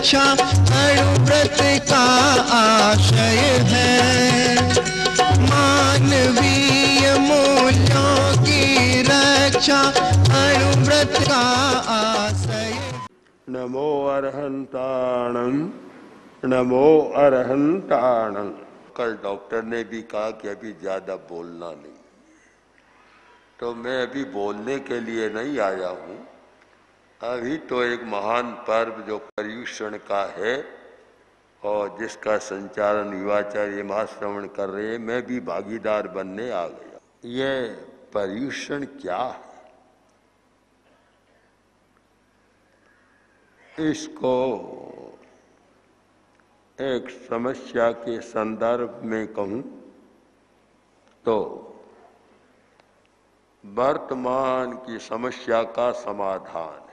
रक्षा अणुव्रत का आशय है। मानवीय मूल्यों की रक्षा अणुव्रत का आशय। नमो अरहंताणं, नमो अरहंताणं। कल डॉक्टर ने भी कहा कि अभी ज्यादा बोलना नहीं, तो मैं अभी बोलने के लिए नहीं आया हूँ। अभी तो एक महान पर्व जो पर्युषण का है और जिसका संचालन युवाचार्य महाश्रवण कर रहे हैं, मैं भी भागीदार बनने आ गया। ये पर्युषण क्या है, इसको एक समस्या के संदर्भ में कहूं तो वर्तमान की समस्या का समाधान है।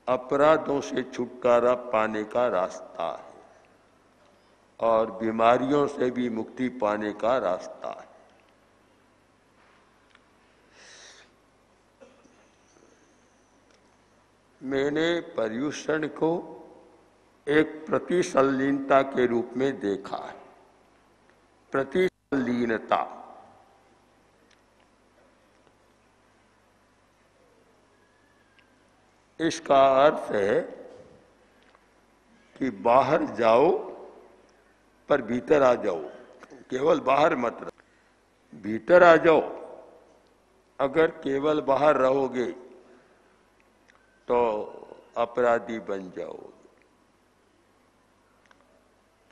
अपराधों से छुटकारा पाने का रास्ता है और बीमारियों से भी मुक्ति पाने का रास्ता है। मैंने पर्युषण को एक प्रतिसंलीनता के रूप में देखा है। प्रतिसंलीनता इसका अर्थ है कि बाहर जाओ पर भीतर आ जाओ, केवल बाहर मत रहो, भीतर आ जाओ। अगर केवल बाहर रहोगे तो अपराधी बन जाओगे,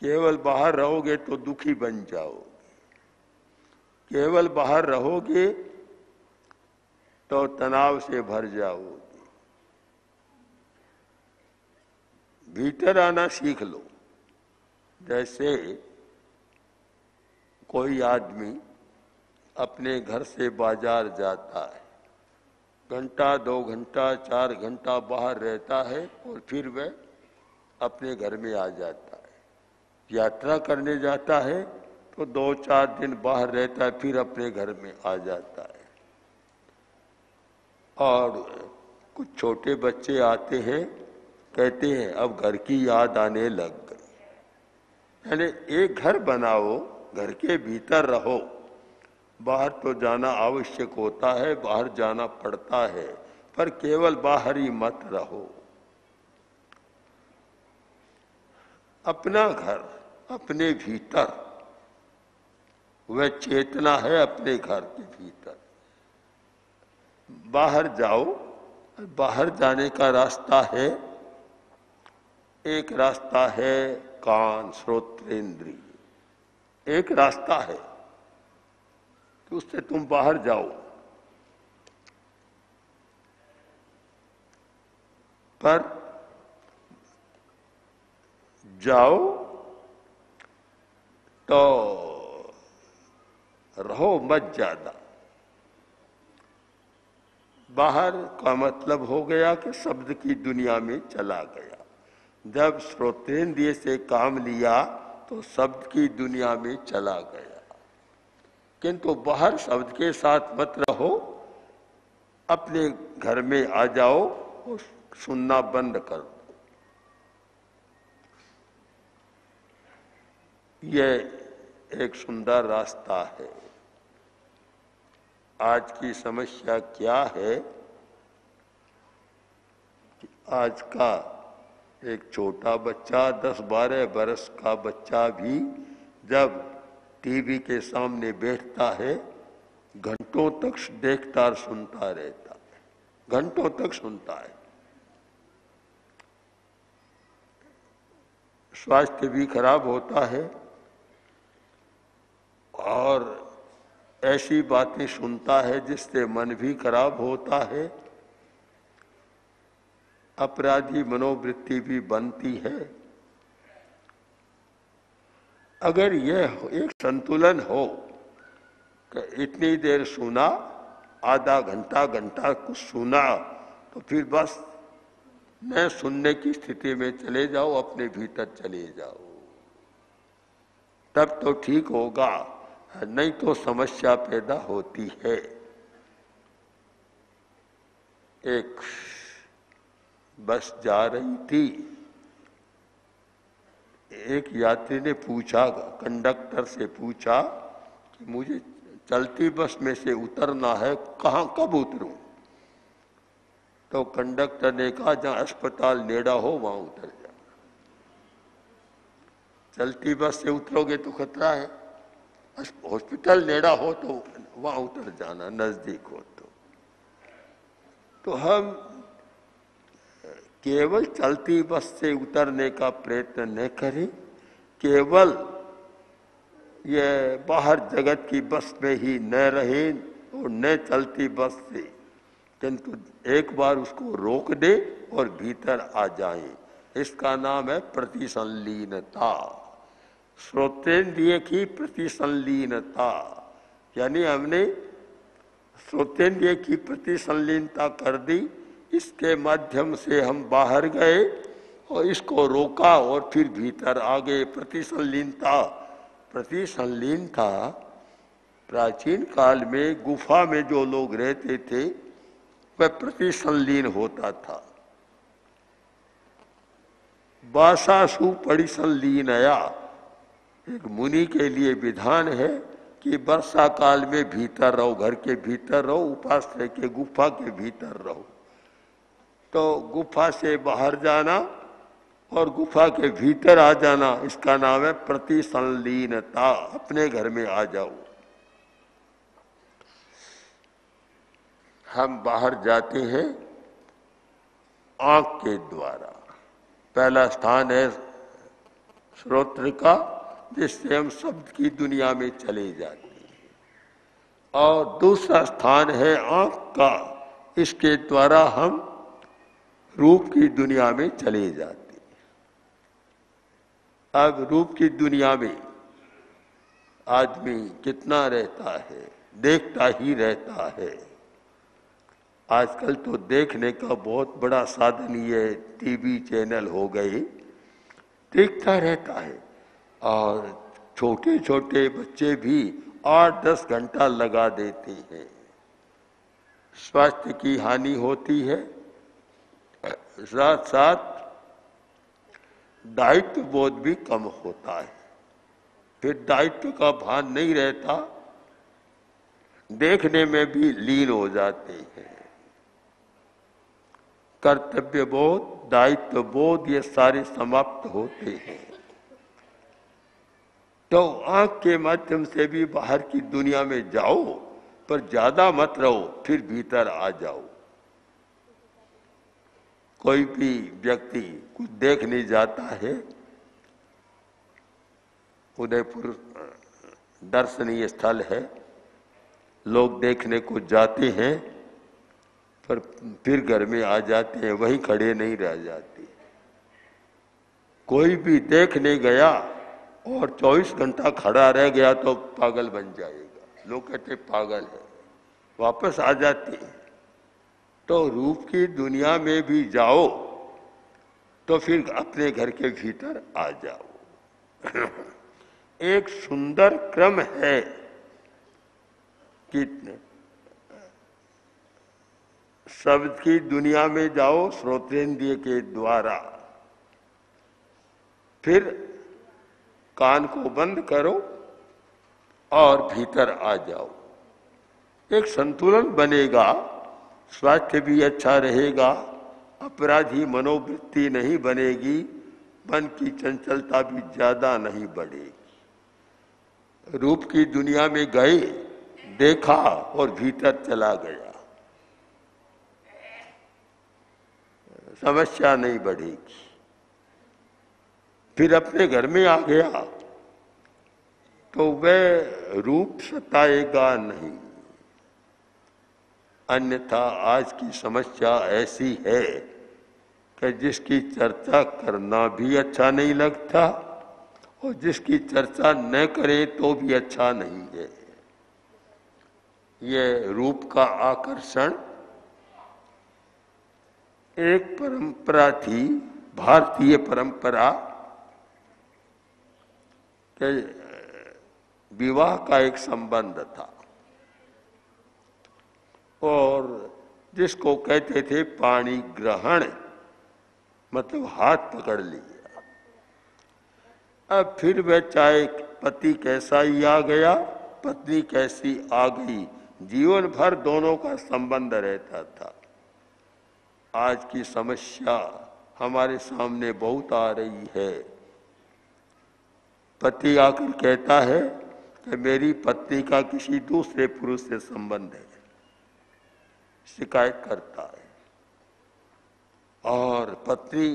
केवल बाहर रहोगे तो दुखी बन जाओगे, केवल बाहर रहोगे तो तनाव से भर जाओगे। भीतर आना सीख लो। जैसे कोई आदमी अपने घर से बाजार जाता है, घंटा 2 घंटा 4 घंटा बाहर रहता है और फिर वह अपने घर में आ जाता है। यात्रा करने जाता है तो 2-4 दिन बाहर रहता है, फिर अपने घर में आ जाता है। और कुछ छोटे बच्चे आते हैं, कहते हैं अब घर की याद आने लग गई। यानी एक घर बनाओ, घर के भीतर रहो। बाहर तो जाना आवश्यक होता है, बाहर जाना पड़ता है, पर केवल बाहर ही मत रहो। अपना घर अपने भीतर, वह चेतना है अपने घर के भीतर। बाहर जाओ, बाहर जाने का रास्ता है, एक रास्ता है कान श्रोत्रेंद्रिय, एक रास्ता है कि उससे तुम बाहर जाओ। पर जाओ तो रहो मत ज्यादा। बाहर का मतलब हो गया कि शब्द की दुनिया में चला गया। जब श्रोतेंद्रिय से काम लिया तो शब्द की दुनिया में चला गया। किंतु बाहर शब्द के साथ मत रहो, अपने घर में आ जाओ और सुनना बंद कर दो। यह एक सुंदर रास्ता है। आज की समस्या क्या है कि आज का एक छोटा बच्चा, 10-12 बरस का बच्चा भी जब टीवी के सामने बैठता है, घंटों तक देखता और सुनता रहता है, घंटों तक सुनता है। स्वास्थ्य भी खराब होता है और ऐसी बातें सुनता है जिससे मन भी खराब होता है। अपराधी मनोवृत्ति भी बनती है। अगर यह एक संतुलन हो कि इतनी देर सुना, आधा घंटा घंटा कुछ सुना, तो फिर बस न सुनने की स्थिति में चले जाओ, अपने भीतर चले जाओ, तब तो ठीक होगा, नहीं तो समस्या पैदा होती है। एक बस जा रही थी। एक यात्री ने पूछा, कंडक्टर से पूछा कि मुझे चलती बस में से उतरना है, कहाँ कब उतरूं? तो कंडक्टर ने कहा जहां अस्पताल नेड़ा हो वहां उतर जाओ। चलती बस से उतरोगे तो खतरा है, हॉस्पिटल नेड़ा हो तो वहां उतर जाना, नजदीक हो तो हम केवल चलती बस से उतरने का प्रयत्न न करें, केवल ये बाहर जगत की बस में ही न रहें और न चलती बस से, किंतु एक बार उसको रोक दे और भीतर आ जाएं। इसका नाम है प्रतिसंलीनता, श्रोतेंद्रिय की प्रतिसंलीनता। यानी हमने श्रोतेंद्रिय की प्रतिसंलीनता कर दी, इसके माध्यम से हम बाहर गए और इसको रोका और फिर भीतर आ गए। प्रतिसंलीनता, प्रतिसंलीनता प्राचीन काल में गुफा में जो लोग रहते थे वह प्रतिसंलीन होता था। बासासु परिसंलीनया, एक मुनि के लिए विधान है कि वर्षा काल में भीतर रहो, घर के भीतर रहो, उपाश्रय के गुफा के भीतर रहो। तो गुफा से बाहर जाना और गुफा के भीतर आ जाना, इसका नाम है प्रतिसंलीनता। अपने घर में आ जाओ। हम बाहर जाते हैं आंख के द्वारा। पहला स्थान है श्रोत्र का, जिससे हम शब्द की दुनिया में चले जाते हैं। और दूसरा स्थान है आंख का, इसके द्वारा हम रूप की दुनिया में चले जाते हैं। अब रूप की दुनिया में आदमी कितना रहता है, देखता ही रहता है। आजकल तो देखने का बहुत बड़ा साधन ये टीवी चैनल हो गए, देखता रहता है। और छोटे छोटे बच्चे भी 8-10 घंटा लगा देते हैं। स्वास्थ्य की हानि होती है, साथ साथ दायित्व बोध भी कम होता है। फिर दायित्व का भान नहीं रहता, देखने में भी लीन हो जाते हैं। कर्तव्य बोध, दायित्व बोध ये सारे समाप्त होते हैं। तो आंख के माध्यम से भी बाहर की दुनिया में जाओ, पर ज्यादा मत रहो, फिर भीतर आ जाओ। कोई भी व्यक्ति कुछ देखने जाता है, उदयपुर दर्शनीय स्थल है, लोग देखने को जाते हैं पर फिर घर में आ जाते हैं, वहीं खड़े नहीं रह जाते। कोई भी देखने गया और 24 घंटा खड़ा रह गया तो पागल बन जाएगा, लोग कहते पागल है, वापस आ जाते हैं। तो रूप की दुनिया में भी जाओ तो फिर अपने घर के भीतर आ जाओ। एक सुंदर क्रम है कि शब्द की दुनिया में जाओ श्रोतेंद्रिय के द्वारा, फिर कान को बंद करो और भीतर आ जाओ। एक संतुलन बनेगा, स्वास्थ्य भी अच्छा रहेगा, अपराधी मनोवृत्ति नहीं बनेगी, मन की चंचलता भी ज्यादा नहीं बढ़ेगी। रूप की दुनिया में गए, देखा और भीतर चला गया, समस्या नहीं बढ़ेगी। फिर अपने घर में आ गया तो वह रूप सताएगा नहीं। अन्यथा आज की समस्या ऐसी है कि जिसकी चर्चा करना भी अच्छा नहीं लगता और जिसकी चर्चा न करे तो भी अच्छा नहीं है। ये रूप का आकर्षण एक परंपरा थी, भारतीय परंपरा के विवाह का एक संबंध था और जिसको कहते थे पाणी ग्रहण, मतलब हाथ पकड़ लिया। अब फिर वह चाहे पति कैसा ही आ गया, पत्नी कैसी आ गई, जीवन भर दोनों का संबंध रहता था। आज की समस्या हमारे सामने बहुत आ रही है। पति आकर कहता है कि मेरी पत्नी का किसी दूसरे पुरुष से संबंध है, शिकायत करता है। और पत्नी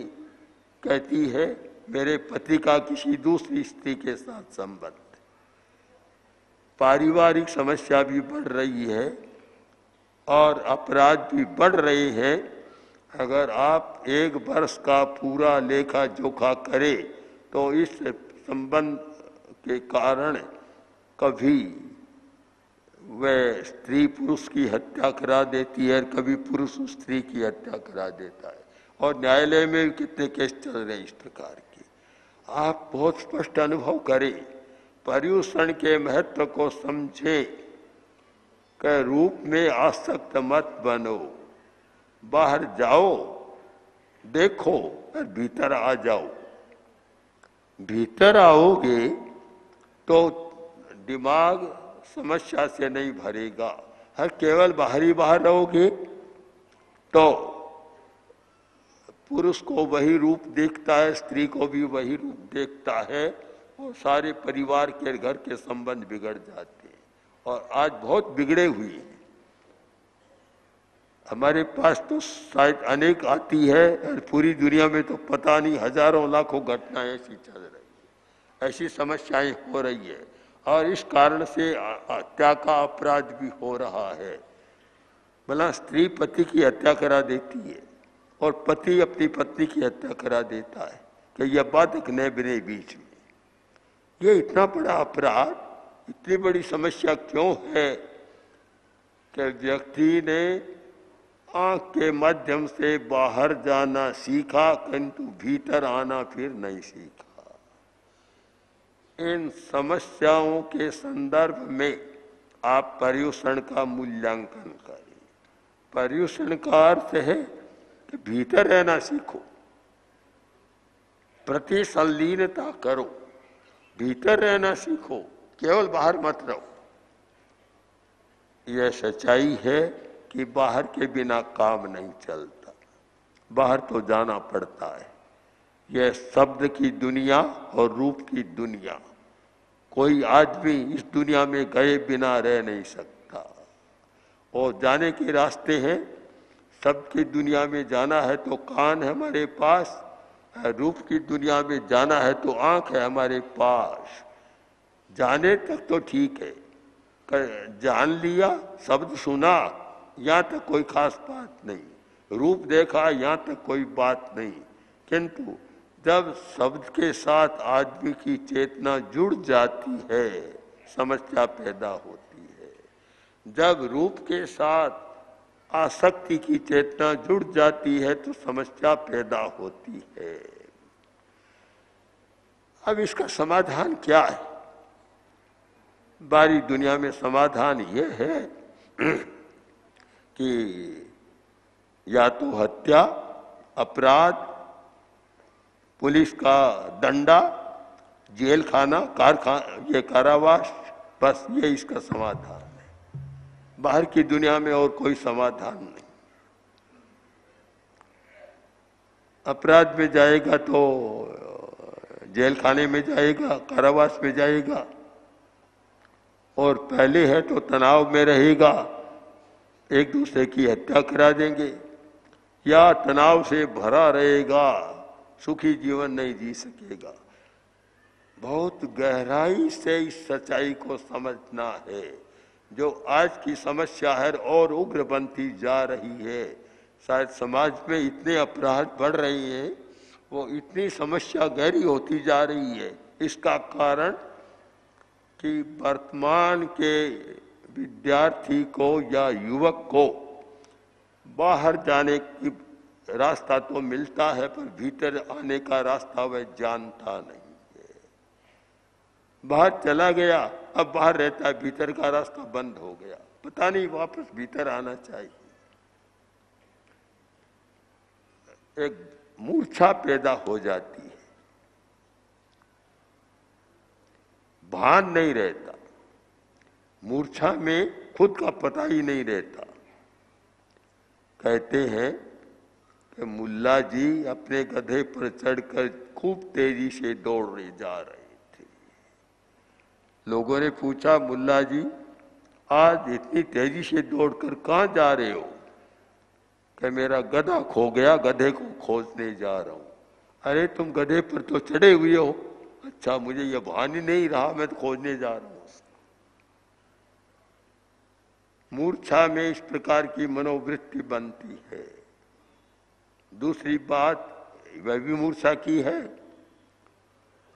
कहती है मेरे पति का किसी दूसरी स्त्री के साथ संबंध। पारिवारिक समस्या भी बढ़ रही है और अपराध भी बढ़ रहे हैं। अगर आप 1 वर्ष का पूरा लेखा जोखा करें तो इस संबंध के कारण कभी वह स्त्री पुरुष की हत्या करा देती है, कभी पुरुष स्त्री की हत्या करा देता है। और न्यायालय में भी कितने केस चल रहे हैं इस प्रकार के। आप बहुत स्पष्ट अनुभव करें, पर्युषण के महत्व को समझे कि रूप में आसक्त मत बनो, बाहर जाओ, देखो और भीतर आ जाओ। भीतर आओगे तो दिमाग समस्या से नहीं भरेगा। हर केवल बाहर रहोगे तो पुरुष को वही रूप देखता है, स्त्री को भी वही रूप देखता है और सारे परिवार के घर के संबंध बिगड़ जाते हैं। और आज बहुत बिगड़े हुए हैं। हमारे पास तो शायद अनेक आती है और पूरी दुनिया में तो पता नहीं हजारों लाखों घटनाएं ऐसी चल रही है, ऐसी समस्याएं हो रही है। और इस कारण से हत्या का अपराध भी हो रहा है। भला स्त्री पति की हत्या करा देती है और पति अपनी पत्नी की हत्या करा देता है कि यह बाधक न बने बीच में। ये इतना बड़ा अपराध, इतनी बड़ी समस्या क्यों है कि व्यक्ति ने आंख के माध्यम से बाहर जाना सीखा किंतु भीतर आना फिर नहीं सीखा। इन समस्याओं के संदर्भ में आप पर्युषण का मूल्यांकन करें। पर्युषण का अर्थ है कि भीतर रहना सीखो, प्रति संलीनता करो, भीतर रहना सीखो, केवल बाहर मत रहो। यह सच्चाई है कि बाहर के बिना काम नहीं चलता, बाहर तो जाना पड़ता है। यह शब्द की दुनिया और रूप की दुनिया, कोई आदमी इस दुनिया में गए बिना रह नहीं सकता। और जाने के रास्ते हैं, शब्द की दुनिया में जाना है तो कान है हमारे पास, रूप की दुनिया में जाना है तो आंख है हमारे पास। जाने तक तो ठीक है, जान लिया, शब्द सुना, यहाँ तक कोई खास बात नहीं, रूप देखा, यहाँ तक कोई बात नहीं। किंतु जब शब्द के साथ आदमी की चेतना जुड़ जाती है, समस्या पैदा होती है। जब रूप के साथ आसक्ति की चेतना जुड़ जाती है तो समस्या पैदा होती है। अब इसका समाधान क्या है? बारी दुनिया में समाधान ये है कि या तो हत्या, अपराध, पुलिस का दंडा, जेल खाना, ये कारावास, बस ये इसका समाधान है। बाहर की दुनिया में और कोई समाधान नहीं। अपराध में जाएगा तो जेल खाने में जाएगा, कारावास में जाएगा, और पहले है तो तनाव में रहेगा, एक दूसरे की हत्या करा देंगे, या तनाव से भरा रहेगा, सुखी जीवन नहीं जी सकेगा। बहुत गहराई से इस सच्चाई को समझना है। जो आज की समस्या है और उग्र बनती जा रही है, शायद समाज में इतने अपराध बढ़ रहे हैं, वो इतनी समस्या गहरी होती जा रही है। इसका कारण कि वर्तमान के विद्यार्थी को या युवक को बाहर जाने की रास्ता तो मिलता है पर भीतर आने का रास्ता वह जानता नहीं है। बाहर चला गया, अब बाहर रहता है, भीतर का रास्ता बंद हो गया, पता नहीं वापस भीतर आना चाहिए। एक मूर्छा पैदा हो जाती है, भान नहीं रहता, मूर्छा में खुद का पता ही नहीं रहता। कहते हैं कि मुल्ला जी अपने गधे पर चढ़कर खूब तेजी से दौड़ने जा रहे थे। लोगों ने पूछा, मुल्ला जी आज इतनी तेजी से दौड़कर कहाँ जा रहे हो? कि मेरा गधा खो गया, गधे को खोजने जा रहा हूं। अरे तुम गधे पर तो चढ़े हुए हो। अच्छा, मुझे यह भान ही नहीं रहा, मैं तो खोजने जा रहा हूं। मूर्छा में इस प्रकार की मनोवृत्ति बनती है। दूसरी बात वह भी मूर्छा की है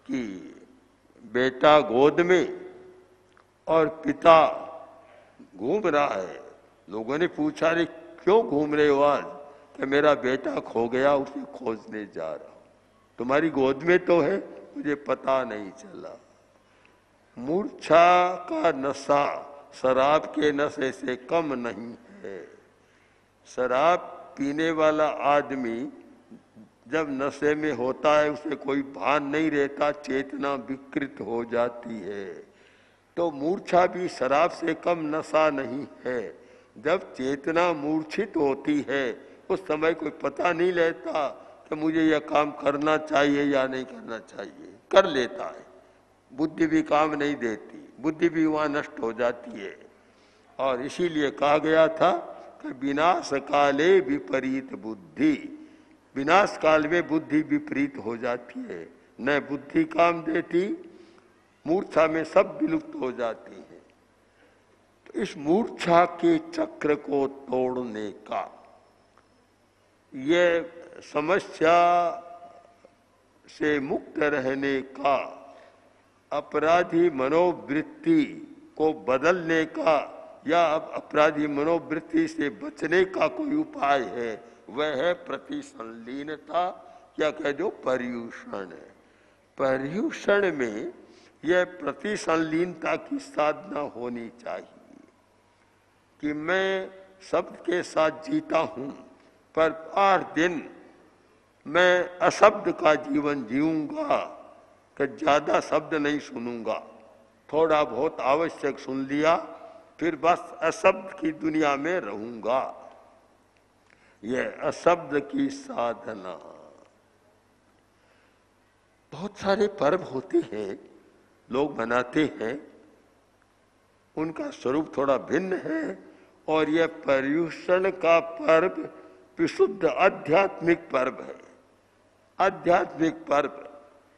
कि बेटा गोद में और पिता घूम रहा है। लोगों ने पूछा, रे क्यों घूम रहे हो आज? कि मेरा बेटा खो गया, उसे खोजने जा रहा हूं। तुम्हारी गोद में तो है, मुझे पता नहीं चला। मूर्छा का नशा शराब के नशे से कम नहीं है। शराब पीने वाला आदमी जब नशे में होता है, उसे कोई भान नहीं रहता, चेतना विकृत हो जाती है। तो मूर्छा भी शराब से कम नशा नहीं है। जब चेतना मूर्छित होती है, उस समय कोई पता नहीं लेता कि मुझे यह काम करना चाहिए या नहीं करना चाहिए, कर लेता है। बुद्धि भी काम नहीं देती, बुद्धि भी वहां नष्ट हो जाती है। और इसीलिए कहा गया था कि विनाश काले विपरीत बुद्धि, विनाश काल में बुद्धि विपरीत हो जाती है, न बुद्धि काम देती, मूर्छा में सब विलुप्त हो जाती है। तो इस मूर्छा के चक्र को तोड़ने का, ये समस्या से मुक्त रहने का, अपराधी मनोवृत्ति को बदलने का या अपराधी मनोवृत्ति से बचने का कोई उपाय है, वह है प्रतिसंलीनता, या कह दो पर्युषण। पर्युषण में यह प्रतिसंलीनता की साधना होनी चाहिए कि मैं शब्द के साथ जीता हूं, पर 8 दिन मैं अशब्द का जीवन जीऊंगा, कि ज्यादा शब्द नहीं सुनूंगा, थोड़ा बहुत आवश्यक सुन लिया, फिर बस अशब्द की दुनिया में रहूंगा। यह अशब्द की साधना। बहुत सारे पर्व होते हैं, लोग मनाते हैं, उनका स्वरूप थोड़ा भिन्न है। और यह पर्युषण का पर्व विशुद्ध आध्यात्मिक पर्व है। आध्यात्मिक पर्व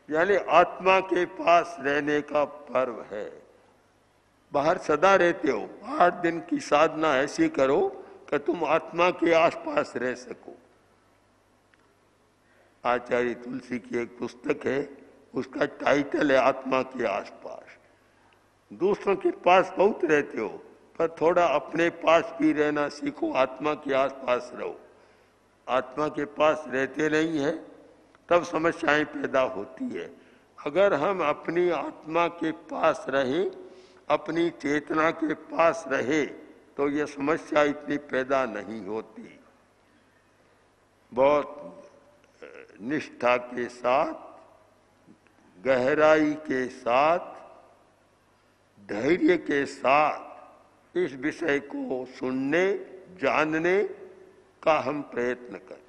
यानी आत्मा के पास रहने का पर्व है। बाहर सदा रहते हो, 8 दिन की साधना ऐसी करो कि तुम आत्मा के आसपास रह सको। आचार्य तुलसी की एक पुस्तक है, उसका टाइटल है आत्मा के आसपास। दूसरों के पास बहुत रहते हो, पर थोड़ा अपने पास भी रहना सीखो, आत्मा के आसपास रहो। आत्मा के पास रहते नहीं है, तब समस्याएं पैदा होती है। अगर हम अपनी आत्मा के पास रहें, अपनी चेतना के पास रहे, तो ये समस्या इतनी पैदा नहीं होती। बहुत निष्ठा के साथ, गहराई के साथ, धैर्य के साथ इस विषय को सुनने, जानने का हम प्रयत्न करें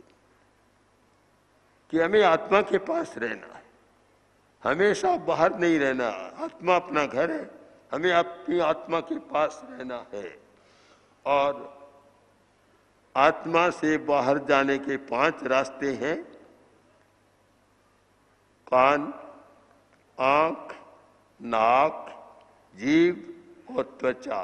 कि हमें आत्मा के पास रहना है, हमेशा बाहर नहीं रहना। आत्मा अपना घर है, हमें अपनी आत्मा के पास रहना है। और आत्मा से बाहर जाने के 5 रास्ते हैं: कान, आंख, नाक, जीभ और त्वचा।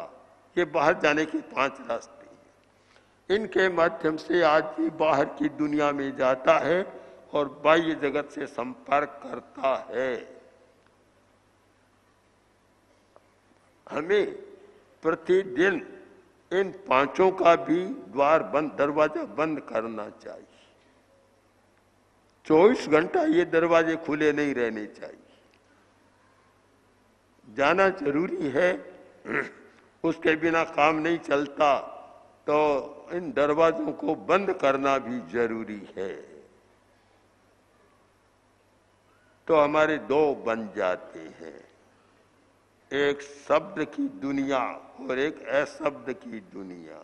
ये बाहर जाने के 5 रास्ते हैं। इनके माध्यम से आदमी बाहर की दुनिया में जाता है और बाह्य जगत से संपर्क करता है। हमें प्रतिदिन इन 5 का भी द्वार बंद, दरवाजा बंद करना चाहिए। 24 घंटा ये दरवाजे खुले नहीं रहने चाहिए। जाना जरूरी है, उसके बिना काम नहीं चलता, तो इन दरवाजों को बंद करना भी जरूरी है। तो हमारे दो बन जाते हैं, एक शब्द की दुनिया और एक अशब्द की दुनिया,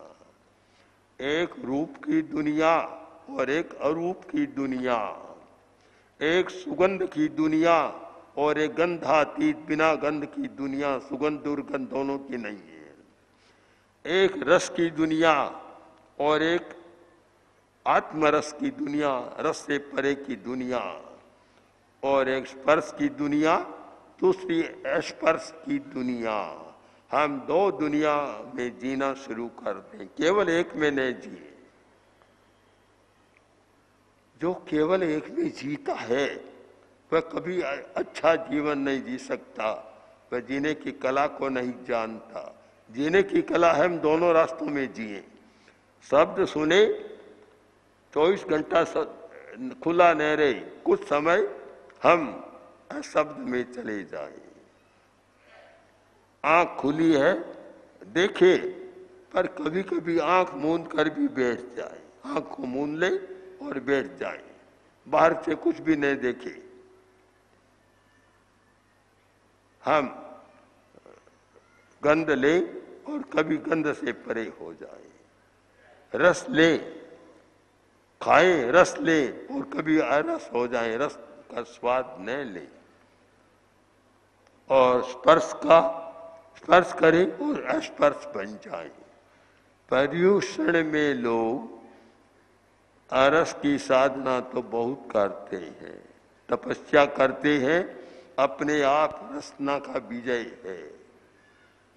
एक रूप की दुनिया और एक अरूप की दुनिया, एक सुगंध की दुनिया और एक गंधातीत बिना गंध की दुनिया। सुगंध दुर्गंध दोनों की नहीं है। एक रस की दुनिया और एक आत्मरस की दुनिया, रस से परे की दुनिया, और एक स्पर्श की दुनिया, दूसरी स्पर्श की दुनिया। हम दो दुनिया में जीना शुरू कर दें, केवल एक में नहीं जिए। जो केवल एक में जीता है वह कभी अच्छा जीवन नहीं जी सकता, वह जीने की कला को नहीं जानता। जीने की कला है हम दोनों रास्तों में जिए। शब्द सुने, 24 घंटा खुला न रहे, कुछ समय हम शब्द में चले जाएं। आंख खुली है देखे, पर कभी कभी आंख मूंद कर भी बैठ जाए। आंख को मूंद ले और बैठ जाए, बाहर से कुछ भी नहीं देखे। हम गंध ले और कभी गंध से परे हो जाए। रस ले, खाएं, रस ले और कभी अरस हो जाए, रस का स्वाद न ले। और स्पर्श करें और अस्पर्श बन जाए। पर्युषण में लोग अरस की साधना तो बहुत करते हैं, तपस्या करते हैं, अपने आप रसना का विजय है।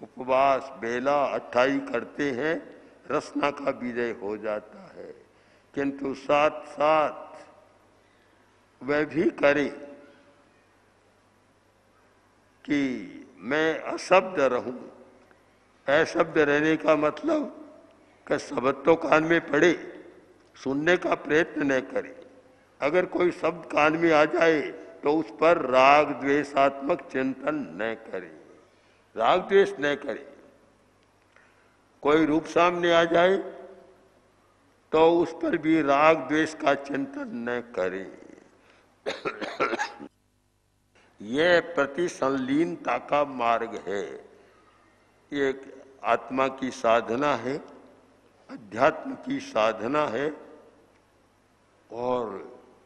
उपवास बेला अट्ठाई करते हैं, रसना का विजय हो जाता है। किंतु साथ साथ वह भी करे कि मैं अशब्द रहूं। अशब्द रहने का मतलब कि शब्द तो कान में पड़े, सुनने का प्रयत्न न करे। अगर कोई शब्द कान में आ जाए तो उस पर राग द्वेषात्मक चिंतन न करे, राग द्वेष न करे। कोई रूप सामने आ जाए तो उस पर भी राग द्वेष का चिंतन न करे। यह प्रतिसंलीनता का मार्ग है। ये एक आत्मा की साधना है, अध्यात्म की साधना है और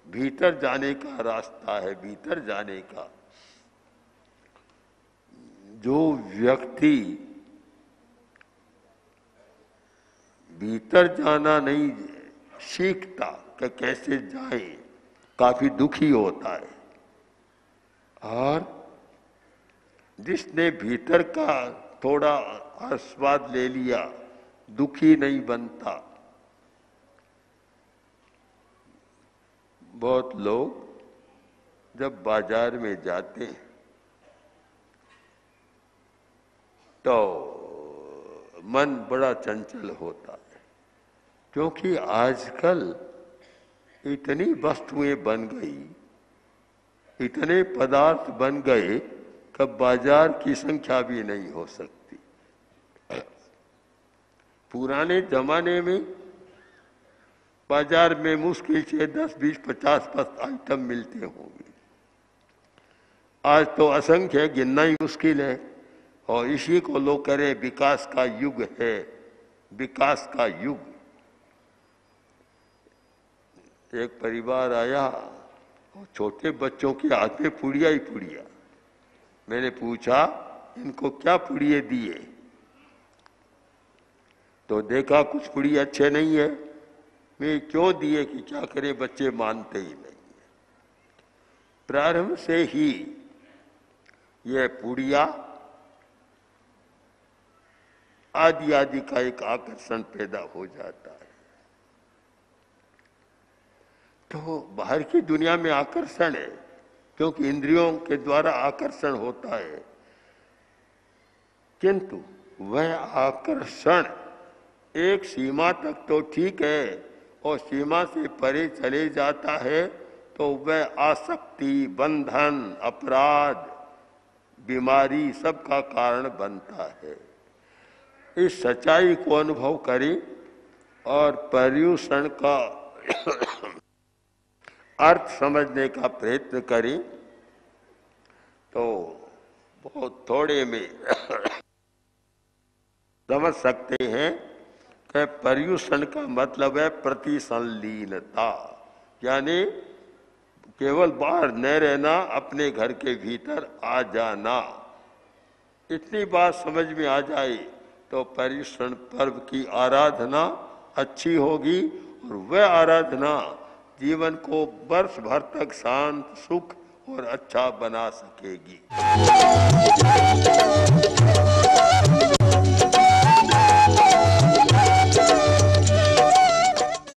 भीतर जाने का रास्ता है। भीतर जाने का जो व्यक्ति भीतर जाना नहीं सीखता कि कैसे जाए, काफी दुखी होता है। और जिसने भीतर का थोड़ा आस्वाद ले लिया, दुखी नहीं बनता। बहुत लोग जब बाजार में जाते हैं तो मन बड़ा चंचल होता है, क्योंकि आजकल इतनी वस्तुएं बन गई, इतने पदार्थ बन गए कि बाजार की संख्या भी नहीं हो सकती। पुराने जमाने में बाजार में मुश्किल से 10, 20, 50 आइटम मिलते होंगे। आज तो असंख्य, गिनना ही मुश्किल है। और इसी को लोग करें विकास का युग है, विकास का युग। एक परिवार आया और छोटे बच्चों के हाथ में पुड़िया ही पुड़िया। मैंने पूछा इनको क्या पुड़िए दिए, तो देखा कुछ पुड़िए अच्छे नहीं है। मैं क्यों दिए कि क्या करे, बच्चे मानते ही नहीं। प्रारंभ से ही यह पुड़िया आदि आदि का एक आकर्षण पैदा हो जाता है। तो बाहर की दुनिया में आकर्षण है, क्योंकि इंद्रियों के द्वारा आकर्षण होता है। किंतु वह आकर्षण एक सीमा तक तो ठीक है, और सीमा से परे चले जाता है तो वह आसक्ति, बंधन, अपराध, बीमारी सब का कारण बनता है। इस सच्चाई को अनुभव करें और पर्युषण का अर्थ समझने का प्रयत्न करें। तो बहुत थोड़े में समझ सकते हैं कि पर्युषण का मतलब है प्रतिसंलीनता, यानी केवल बाहर न रहना, अपने घर के भीतर आ जाना। इतनी बात समझ में आ जाए तो पर्युषण पर्व की आराधना अच्छी होगी और वह आराधना जीवन को वर्ष भर तक शांत, सुख और अच्छा बना सकेगी।